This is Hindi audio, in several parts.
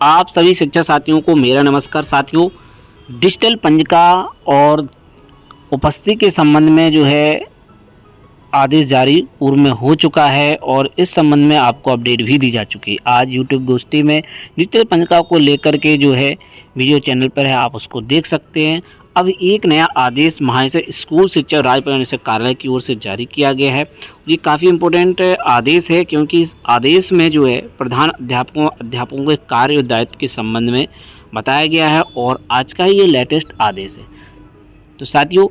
आप सभी शिक्षक साथियों को मेरा नमस्कार। साथियों, डिजिटल पंजिका और उपस्थिति के संबंध में जो है आदेश जारी पूर्व में हो चुका है और इस संबंध में आपको अपडेट भी दी जा चुकी है। आज यूट्यूब गोष्ठी में डिजिटल पंजिका को लेकर के जो है वीडियो चैनल पर है, आप उसको देख सकते हैं। अब एक नया आदेश महाशय स्कूल शिक्षा राज्य परिषद कार्यालय की ओर से जारी किया गया है। ये काफ़ी इम्पोर्टेंट आदेश है क्योंकि इस आदेश में जो है प्रधान अध्यापकों के कार्य और दायित्व के संबंध में बताया गया है और आज का ये लेटेस्ट आदेश है। तो साथियों,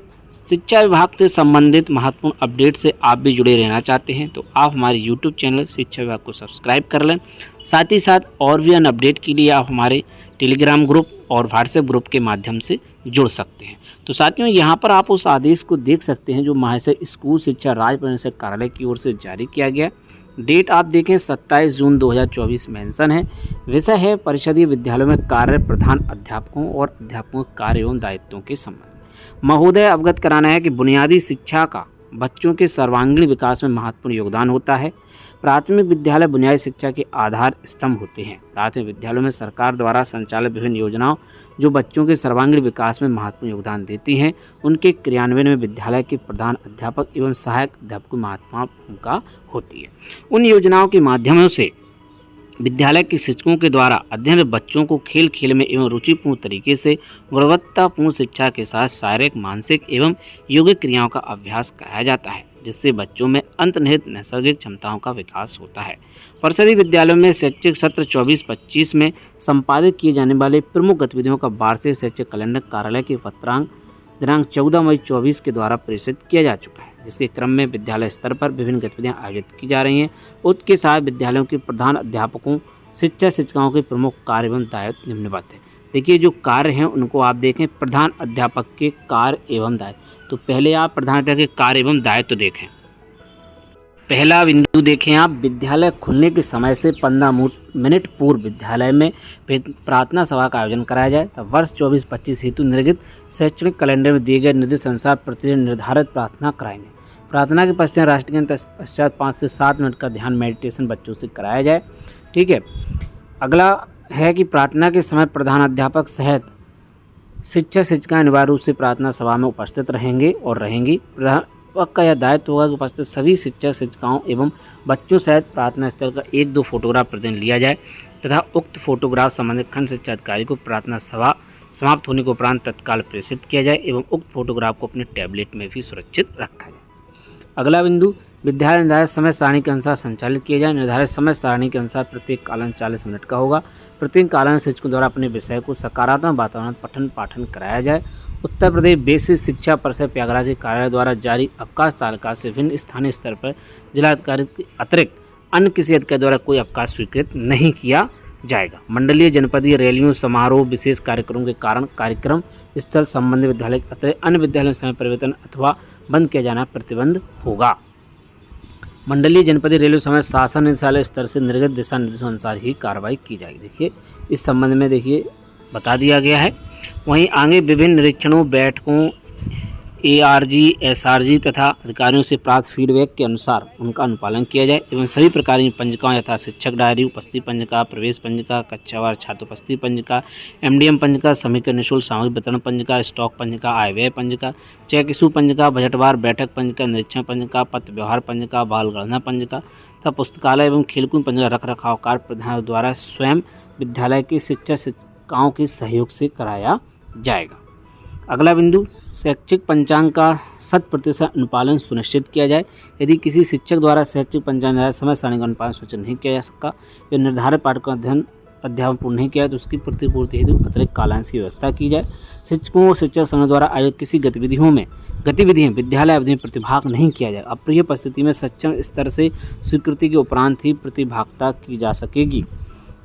शिक्षा विभाग से संबंधित महत्वपूर्ण अपडेट से आप भी जुड़े रहना चाहते हैं तो आप हमारे यूट्यूब चैनल शिक्षा विभाग को सब्सक्राइब कर लें। साथ ही साथ और भी अन्य अपडेट के लिए आप हमारे टेलीग्राम ग्रुप और व्हाट्सएप ग्रुप के माध्यम से जुड़ सकते हैं। तो साथियों, यहाँ पर आप उस आदेश को देख सकते हैं जो महाशय स्कूल शिक्षा राज्य परिषद कार्यालय की ओर से जारी किया गया। डेट आप देखें 27 जून 2024 मेंशन है। विषय है परिषदीय विद्यालयों में कार्य प्रधान अध्यापकों और अध्यापकों के कार्य एवं दायित्वों के संबंध। महोदय अवगत कराना है कि बुनियादी शिक्षा का बच्चों के सर्वांगीण विकास में महत्वपूर्ण योगदान होता है। प्राथमिक विद्यालय बुनियादी शिक्षा के आधार स्तंभ होते हैं। प्राथमिक विद्यालयों में सरकार द्वारा संचालित विभिन्न योजनाओं जो बच्चों के सर्वांगीण विकास में महत्वपूर्ण योगदान देती हैं, उनके क्रियान्वयन में विद्यालय के प्रधान अध्यापक एवं सहायक अध्यापक की महत्वपूर्ण भूमिका होती है। उन योजनाओं के माध्यमों से विद्यालय के शिक्षकों के द्वारा अध्ययन बच्चों को खेल खेल में एवं रुचिपूर्ण तरीके से गुणवत्तापूर्ण शिक्षा के साथ शारीरिक, मानसिक एवं योगिक क्रियाओं का अभ्यास कराया जाता है, जिससे बच्चों में अंतर्निहित नैसर्गिक क्षमताओं का विकास होता है। परिषदीय विद्यालयों में शैक्षिक सत्र 24-25 में संपादित किए जाने वाले प्रमुख गतिविधियों का वार्षिक शैक्षिक कैलेंडर कार्यालय के पत्रांक दिनांक 14 मई 24 के द्वारा प्रेषित किया जा चुका है, जिसके क्रम में विद्यालय स्तर पर विभिन्न गतिविधियां आयोजित की जा रही हैं। उसके साथ विद्यालयों के प्रधान अध्यापकों, शिक्षिकाओं के प्रमुख कार्य एवं दायित्व निम्नवत है। देखिए, जो कार्य हैं उनको आप देखें, प्रधान अध्यापक के कार्य एवं दायित्व। तो पहले आप प्रधान अध्यापक के कार्य एवं दायित्व देखें। पहला बिंदु देखें आप, विद्यालय खुलने के समय से 15 मिनट पूर्व विद्यालय में प्रार्थना सभा का आयोजन कराया जाए। तब वर्ष 24-25 हेतु निर्गत शैक्षणिक कैलेंडर में दिए गए निर्देश अनुसार प्रतिदिन निर्धारित प्रार्थना कराएंगे। प्रार्थना के पश्चात राष्ट्रगान पश्चात 5 से 7 मिनट का ध्यान मेडिटेशन बच्चों से कराया जाए। ठीक है। अगला है कि प्रार्थना के समय प्रधान अध्यापक सहित शिक्षिकाएं अनिवार्य रूप से प्रार्थना सभा में उपस्थित रहेंगे और रहेंगी। का यह दायित्व होगा कि उपस्थित सभी शिक्षिकाओं एवं बच्चों सहित प्रार्थना स्थल का 1-2 फोटोग्राफ प्रतिदिन लिया जाए तथा उक्त फोटोग्राफ संबंधित खंड शिक्षा अधिकारी को प्रार्थना सभा समाप्त होने के उपरांत तत्काल प्रेषित किया जाए एवं उक्त फोटोग्राफ को अपने टैबलेट में भी सुरक्षित रखा जाए। अगला बिंदु, विद्यालय निर्धारित समय सारणी के अनुसार संचालित किया जाए। निर्धारित समय सारणी के अनुसार प्रत्येक कालन 40 मिनट का होगा। प्रत्येक कालन शिक्षकों द्वारा अपने विषय को सकारात्मक वातावरण पठन पाठन कराया जाए। उत्तर प्रदेश बेसिक शिक्षा परिषद प्रयागराज के कार्यालय द्वारा जारी अवकाश तालिका से विभिन्न स्थानीय स्तर पर जिलाधिकारी के अतिरिक्त अन्य किसी अधिकारी द्वारा कोई अवकाश स्वीकृत नहीं किया जाएगा। मंडलीय, जनपदीय रैलियों, समारोह, विशेष कार्यक्रमों के कारण कार्यक्रम स्थल संबंधित विद्यालय के अतिरिक्त अन्य विद्यालयों समय परिवर्तन अथवा बंद किया जाना प्रतिबंध होगा। मंडलीय, जनपदीय रैलियों समय शासन निदेशालय स्तर से निर्गत दिशा निर्देशों अनुसार ही कार्रवाई की जाएगी। देखिए, इस संबंध में देखिए बता दिया गया है। वहीं आगे विभिन्न निरीक्षणों, बैठकों, ARG, SRG तथा अधिकारियों से प्राप्त फीडबैक के अनुसार उनका अनुपालन किया जाए एवं सभी प्रकार की पंजिकाओं यथा शिक्षक डायरी, उपस्थिति पंजिका, प्रवेश पंजिका, कक्षावार छात्र उपस्थिति पंजिका, MDM पंजिका, समीकरण निःशुल्क सामग्री वितरण पंजिका, स्टॉक पंजिका, आय व्यय पंजिका, चेक इशू पंजिका, बजटवार बैठक पंजिका, निरीक्षण पंजिका, पत्र व्यवहार पंजिका, बाल गणना पंजिका तथा पुस्तकालय एवं खेलकूद पंजिका रख रखाव कार्य प्रधान द्वारा स्वयं विद्यालय के शिक्षिकाओं के सहयोग से कराया जाएगा। अगला बिंदु, शैक्षिक पंचांग का 100% अनुपालन सुनिश्चित किया जाए। यदि किसी शिक्षक द्वारा शैक्षिक पंचांग समय सारणी का अनुपालन सुनिश्चित नहीं किया जा सका या निर्धारित पाठ्यक्रम अध्ययन पूर्ण नहीं किया तो उसकी प्रतिपूर्ति हेतु अतिरिक्त कालांश की व्यवस्था की जाए। शिक्षकों और शिक्षक संघ द्वारा आयोजित किसी गतिविधियां विद्यालय अवधि में प्रतिभाग नहीं किया जाए। अप्रिय परिस्थिति में सक्षम स्तर से स्वीकृति के उपरांत ही प्रतिभागिता की जा सकेगी।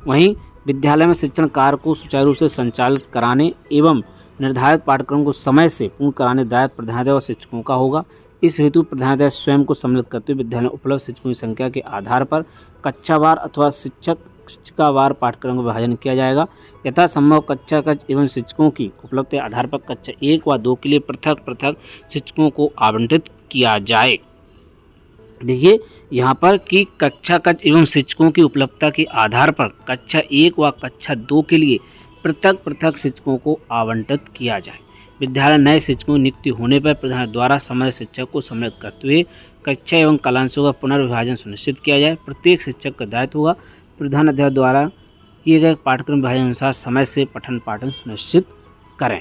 वहीं विद्यालय में शिक्षण कार्य को सुचारू रूप से संचालित कराने एवं निर्धारित पाठ्यक्रम को समय से पूर्ण कराने दायित्व प्रधानाध्यापक और शिक्षकों का होगा। इस हेतु प्रधानाध्यापक स्वयं को सम्मिलित करते हुए विद्यालय में उपलब्ध शिक्षकों की संख्या के आधार पर कक्षावार अथवा शिक्षिकावार पाठ्यक्रम का विभाजन किया जाएगा। यथासंभव कक्षा एवं शिक्षकों की उपलब्धता के आधार पर कक्षा 1 व 2 के लिए पृथक पृथक शिक्षकों को आवंटित किया जाए। देखिए यहाँ पर कि कक्षा कक्ष एवं शिक्षकों की उपलब्धता के आधार पर कक्षा 1 व कक्षा 2 के लिए पृथक पृथक शिक्षकों को आवंटित किया जाए। विद्यालय नए शिक्षकों नियुक्ति होने पर प्रधान द्वारा समय शिक्षक को सम्मिलित करते हुए कक्षा एवं कलांशों का पुनर्विभाजन सुनिश्चित किया जाए। प्रत्येक शिक्षक का दायित्व होगा प्रधान अध्यापक द्वारा किए गए पाठ्यक्रम विभाजन अनुसार समय से पठन पाठन सुनिश्चित करें।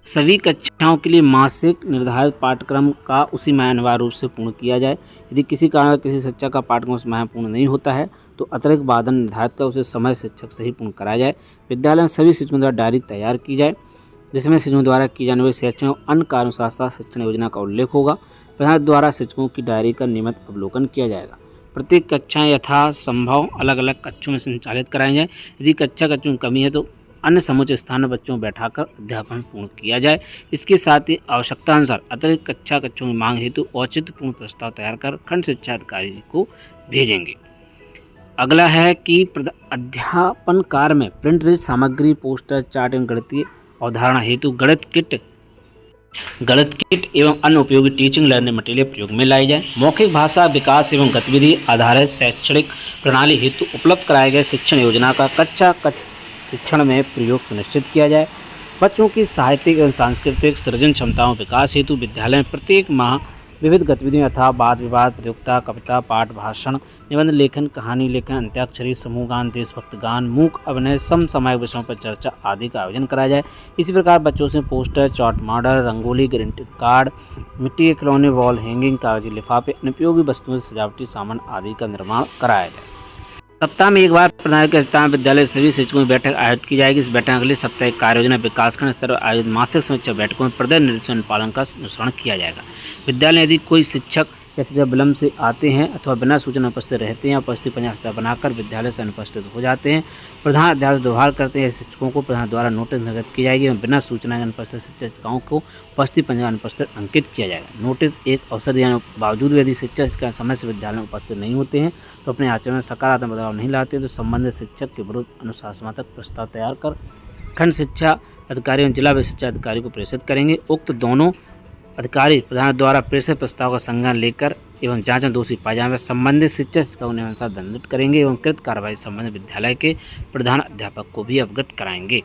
सभी कक्षाओं के लिए मासिक निर्धारित पाठ्यक्रम का उसी माह अनिवार्य रूप से पूर्ण किया जाए। यदि किसी कारण किसी शिक्षक का पाठ्यक्रम उस माह पूर्ण नहीं होता है तो अतिरिक्त बाधन निर्धारित कर उसे समय शिक्षक से ही पूर्ण कराया जाए। विद्यालय में सभी शिक्षकों द्वारा डायरी तैयार की जाए जिसमें शिक्षकों द्वारा की जाने वाली शैक्षणिक और अन्य कार्यों साथ साथ शिक्षण योजना का उल्लेख होगा। प्रधान द्वारा शिक्षकों की डायरी का नियमित अवलोकन किया जाएगा। प्रत्येक कक्षाएं यथासंभव अलग अलग कक्षों में संचालित कराई जाए। यदि कक्षा कक्षों में कमी है तो अन्य समुचित स्थान में बच्चों को बैठाकर अध्यापन पूर्ण किया जाए। इसके साथ ही आवश्यकता अनुसार अतिरिक्त कक्षा कक्षों की मांग हेतु औचित्यपूर्ण प्रस्ताव तैयार कर खंड शिक्षा अधिकारी को भेजेंगे। अगला है कि अध्यापन कार्य में प्रिंट रिच सामग्री, पोस्टर, चार्ट एवं गणितीय अवधारणा हेतु गणित किट एवं अन्य उपयोगी टीचिंग लर्निंग मटेरियल प्रयोग में लाई जाए। मौखिक भाषा विकास एवं गतिविधि आधारित शैक्षणिक प्रणाली हेतु उपलब्ध कराए गए शिक्षण योजना का कक्षा शिक्षण में प्रयोग सुनिश्चित किया जाए। बच्चों की साहित्यिक एवं सांस्कृतिक सृजन क्षमताओं विकास हेतु विद्यालय में प्रत्येक माह विविध गतिविधियों यथा वाद विवाद, प्रतियोगिता, कविता पाठ, भाषण, निबंध लेखन, कहानी लेखन, अंत्याक्षरी, समूह गान, देशभक्त गान, मूक अभिनय, समसामयिक विषयों पर चर्चा आदि का आयोजन कराया जाए। इसी प्रकार बच्चों से poster, chart model, rangoli, greeting card, मिट्टी के खिलौने, वॉल हैंगिंग, कागजी लिफाफे, अनुपयोगी वस्तुओं से सजावटी सामान आदि का निर्माण कराया जाए। सप्ताह में एक बार प्रधान के स्थान विद्यालय सभी शिक्षकों की बैठक आयोजित की जाएगी। इस बैठक के लिए साप्ताहिक कार्य योजना विकासखंड स्तर पर आयोजित मासिक समीक्षा बैठकों में प्रदर्शन निर्देशन पालन का अनुसरण किया जाएगा। विद्यालय यदि कोई शिक्षक जैसे जब विलम्ब से आते हैं अथवा बिना सूचना उपस्थित रहते हैं या उपस्थिति पंचायत बनाकर विद्यालय से अनुपस्थित हो जाते हैं, प्रधान अध्यापक व्यवहार करते हैं, शिक्षकों को प्रधान द्वारा नोटिस निर्गत की जाएगी एवं बिना सूचना के अनुपस्थित शिक्षकों को उपस्थिति पंचायत अनुपस्थित अंकित किया जाएगा। नोटिस एक अवसर देने के बावजूद यदि शिक्षक का समय से विद्यालय में उपस्थित नहीं होते हैं तो अपने आचरण में सकारात्मक बदलाव नहीं लाते तो संबंधित शिक्षक के विरुद्ध अनुशासनात्मक प्रस्ताव तैयार कर खंड शिक्षा अधिकारी एवं जिला शिक्षा अधिकारी को प्रेषित करेंगे। उक्त दोनों अधिकारी प्रधान द्वारा प्रेषित प्रस्ताव का संज्ञान लेकर एवं जांच में दोषी पाए जाने पर संबंधित शिक्षक का उन्हें अनुसार दंडित करेंगे एवं कृत कार्रवाई संबंधित विद्यालय के प्रधान अध्यापक को भी अवगत कराएंगे।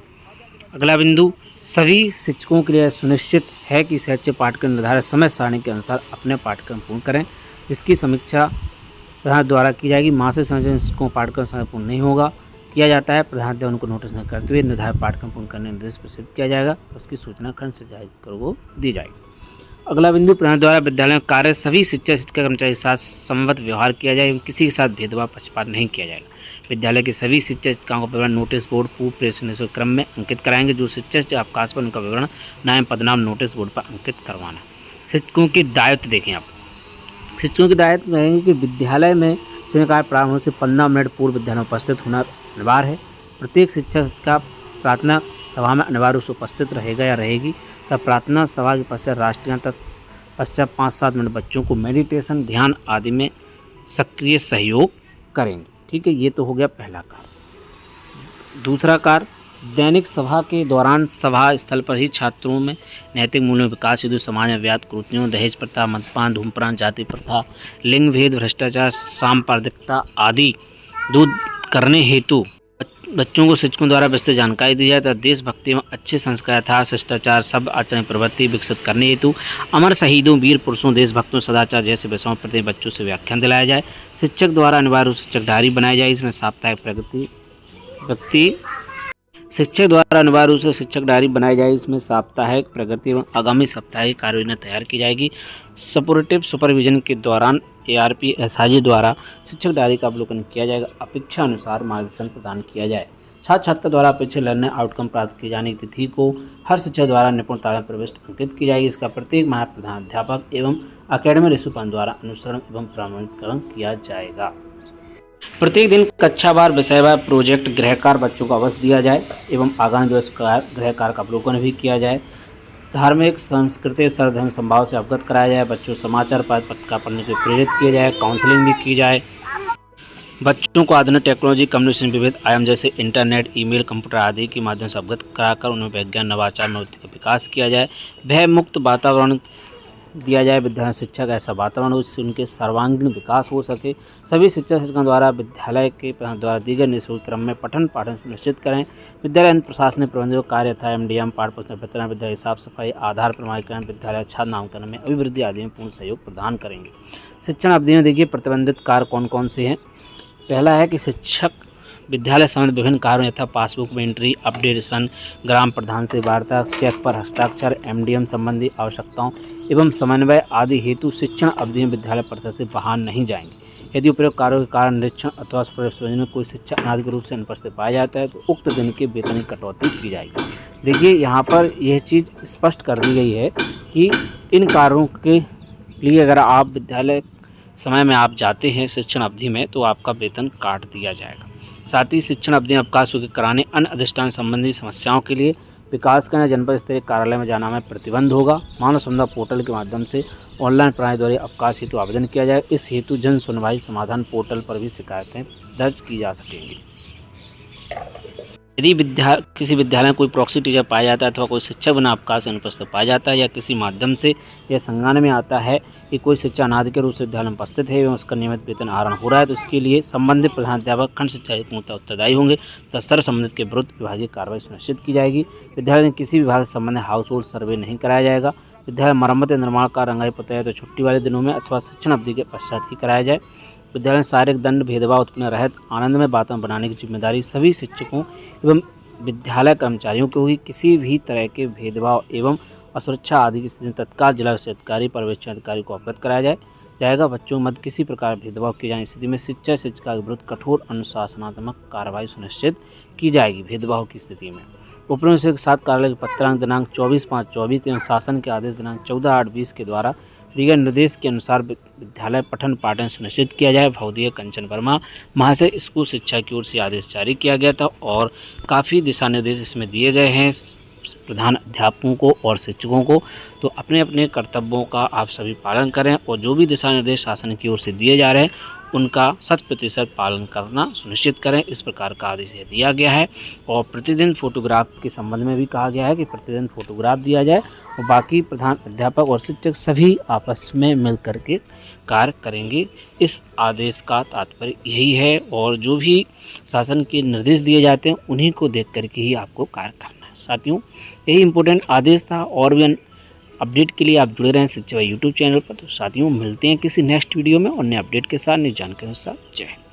अगला बिंदु, सभी शिक्षकों के लिए सुनिश्चित है कि शैक्षिक पाठ्यक्रम निर्धारित समय सारणी के अनुसार अपने पाठ्यक्रम पूर्ण करें। इसकी समीक्षा प्रधान द्वारा की जाएगी। मासिक समय शिक्षकों का पाठ्यक्रम समय पूर्ण नहीं होगा किया जाता है, प्रधान द्वारा उनको नोटिस न करते हुए निर्धारित पाठ्यक्रम पूर्ण करने निर्देश प्रसिद्ध किया जाएगा। उसकी सूचना खंड सिंचाई को दी जाएगी। अगला बिंदु, प्रधान द्वारा विद्यालय में कार्य सभी शिक्षक कर्मचारी के साथ समवत व्यवहार किया जाए एवं किसी के साथ भेदभाव पक्षपात नहीं किया जाएगा। विद्यालय के सभी शिक्षकों का विवरण नोटिस बोर्ड पूर्व प्रेषण क्रम में अंकित कराएंगे। जो शिक्षक अवकाश पर उनका विवरण नाम पदनाम नोटिस बोर्ड पर अंकित करवाना। शिक्षकों की दायित्व देखें आप। शिक्षकों की दायित्व रहेंगे कि विद्यालय में शिक्षण कार्य प्रारंभ होने से 15 मिनट पूर्व विद्यालय में उपस्थित होना अनिवार्य है। प्रत्येक शिक्षक का प्रार्थना सभा में अनिवार्य रूप से उपस्थित रहेगा या रहेगी। तब प्रार्थना सभा के पश्चात राष्ट्रगान पश्चात 5-7 मिनट बच्चों को मेडिटेशन, ध्यान आदि में सक्रिय सहयोग करेंगे। ठीक है, ये तो हो गया पहला कार्य। दूसरा कार्य, दैनिक सभा के दौरान सभा स्थल पर ही छात्रों में नैतिक मूल्यों विकास हेतु समाज में व्याप्त कुरीतियों, दहेज प्रथा, मद्यपान, धूम्रपान, जाति प्रथा, लिंग भेद, भ्रष्टाचार, सांप्रदायिकता आदि दूर करने हेतु बच्चों को शिक्षकों द्वारा विस्तृत जानकारी दी जाए तथा देशभक्ति में अच्छे संस्कार यथा शिष्टाचार, सभ्य आचरण प्रवृत्ति विकसित करने हेतु अमर शहीदों, वीर पुरुषों, देशभक्तों, सदाचार जैसे विषयों प्रति बच्चों से व्याख्यान दिलाया जाए। शिक्षक द्वारा अनिवार्य रूप से शिक्षक डायरी बनाई जाए। इसमें साप्ताहिक प्रगति एवं आगामी साप्ताहिक कार्य योजना तैयार की जाएगी। सपोर्टिव सुपरविजन के दौरान ARP SIG द्वारा शिक्षक डायरी का अवलोकन किया जाएगा। अपेक्षा अनुसार मार्गदर्शन प्रदान किया जाए। छात्र छात्रा द्वारा अपेक्षित लर्निंग आउटकम प्राप्त किए जाने की तिथि को हर शिक्षक द्वारा निपुणता में प्रविष्ट अंकित की जाएगी। इसका प्रत्येक माह प्रधान अध्यापक एवं अकेडमिक रिसोपान द्वारा अनुसरण एवं प्रमाणीकरण किया जाएगा। प्रत्येक दिन कक्षावार विषयवार प्रोजेक्ट गृह कार्य बच्चों को अवश्य दिया जाए एवं आगामी दिवस गृह कार्य का अवलोकन भी किया जाए। धार्मिक, सांस्कृतिक, सर्वधर्म संभाव से अवगत कराया जाए। बच्चों समाचार पत्रिका पढ़ने के प्रेरित किया जाए। काउंसलिंग भी की जाए। बच्चों को आधुनिक टेक्नोलॉजी, कम्युनिकेशन विविध आयाम जैसे इंटरनेट, ईमेल, कंप्यूटर आदि के माध्यम से अवगत कराकर उन्हें विज्ञान, नवाचार, नैतिक विकास किया जाए। भय मुक्त वातावरण दिया जाए, विद्यालय शिक्षा का ऐसा वातावरण हो जिससे उनके सर्वांगीण विकास हो सके। सभी शिक्षक शिक्षकों द्वारा विद्यालय के द्वारा दिए गए निःशुल्क क्रम में पठन पाठन सुनिश्चित करें। विद्यालय प्रशासनिक प्रबंधों कार्य यथा एमडीएम, पाठ्य पुस्तक वितरण, विद्यालय साफ सफाई, आधार प्रमाणीकरण, विद्यालय छात्र नामांकन में अभिवृद्धि आदि में पूर्ण सहयोग प्रदान करेंगे। शिक्षण अवधि में देखिए प्रतिबंधित कार्य कौन कौन से हैं। पहला है कि शिक्षक विद्यालय संबंधित विभिन्न कार्यों यथा पासबुक में एंट्री, अपडेशन, ग्राम प्रधान से वार्ता, चेक पर हस्ताक्षर, एमडीएम संबंधी आवश्यकताओं एवं समन्वय आदि हेतु शिक्षण अवधि में विद्यालय परिसर से बाहर नहीं जाएंगे। यदि उपयुक्त कार्यों के कारण निरीक्षण अथवा सुपरविजन में कोई शिक्षक अनाधिकृत रूप से अनुपस्थित पाया जाता है तो उक्त दिन के वेतन की कटौती की जाएगी। देखिए यहाँ पर यह चीज़ स्पष्ट कर दी गई है कि इन कार्यों के लिए अगर आप विद्यालय समय में आप जाते हैं शिक्षण अवधि में तो आपका वेतन काट दिया जाएगा। साथ ही शिक्षण अवधि में अवकाश कराने अन्य अधिष्ठान संबंधी समस्याओं के लिए विकास करने जनपद स्तरीय कार्यालय में जाना में प्रतिबंध होगा। मानव संसाधन पोर्टल के माध्यम से ऑनलाइन प्रणाली द्वारा अवकाश हेतु आवेदन किया जाए। इस हेतु जन सुनवाई समाधान पोर्टल पर भी शिकायतें दर्ज की जा सकेंगी। यदि किसी विद्यालय में कोई प्रॉक्सी टीचर पाया जाता है अथवा कोई शिक्षक बिना अवकाश अनुपस्थित पाया जाता है या किसी माध्यम से यह संज्ञान में आता है कि कोई शिक्षक अनाधिकृत रूप से विद्यालय में उपस्थित है एवं उसका नियमित वेतन आहरण हो रहा है तो इसके लिए संबंधित प्रधानाध्यापक खंड शिक्षा उत्तरदायी होंगे तथा स्तर संबंधित के विरुद्ध विभागीय कार्रवाई सुनिश्चित की जाएगी। विद्यालय में किसी विभाग से संबंधित हाउस होल्ड सर्वे नहीं कराया जाएगा। विद्यालय मरम्मत या निर्माण का रंगाई पुताई तो छुट्टी वाले दिनों में अथवा शिक्षण अवधि के पश्चात ही कराया जाए। विद्यालय में शारीरिक दंड भेदभाव उत्पन्न रहित आनंदमय वातावरण बनाने की जिम्मेदारी सभी शिक्षकों एवं विद्यालय कर्मचारियों को होगी। किसी भी तरह के भेदभाव एवं असुरक्षा आदि की स्थिति में तत्काल जिला अधिकारी पर्यवेक्षण अधिकारी को अवगत कराया जाएगा। बच्चों में किसी प्रकार भेदभाव किए जाने की स्थिति में शिक्षा शिक्षिका के विरुद्ध कठोर अनुशासनात्मक कार्रवाई सुनिश्चित की जाएगी। भेदभाव की स्थिति में उपरोक्त के साथ कार्यालय के पत्रांक दिनांक 24/5/24 एवं शासन के आदेश दिनांक 14/8/20 के द्वारा दिए गए निर्देश के अनुसार विद्यालय पठन पाठन सुनिश्चित किया जाए। भवदीय कंचन वर्मा महाशय स्कूल शिक्षा की ओर से आदेश जारी किया गया था और काफ़ी दिशा निर्देश इसमें दिए गए हैं प्रधान अध्यापकों को और शिक्षकों को। तो अपने अपने कर्तव्यों का आप सभी पालन करें और जो भी दिशा निर्देश शासन की ओर से दिए जा रहे हैं उनका 100% पालन करना सुनिश्चित करें। इस प्रकार का आदेश दिया गया है। और प्रतिदिन फोटोग्राफ के संबंध में भी कहा गया है कि प्रतिदिन फोटोग्राफ दिया जाए और बाकी प्रधान अध्यापक और शिक्षक सभी आपस में मिल करके कार्य करेंगे। इस आदेश का तात्पर्य यही है और जो भी शासन के निर्देश दिए जाते हैं उन्हीं को देख करके ही आपको कार्य करना है। साथियों यही इम्पोर्टेंट आदेश था और भी अपडेट के लिए आप जुड़े रहें शिक्षा यूट्यूब चैनल पर। तो साथियों मिलते हैं किसी नेक्स्ट वीडियो में और नए अपडेट के साथ, नई जानकारी के साथ। जय हिंद।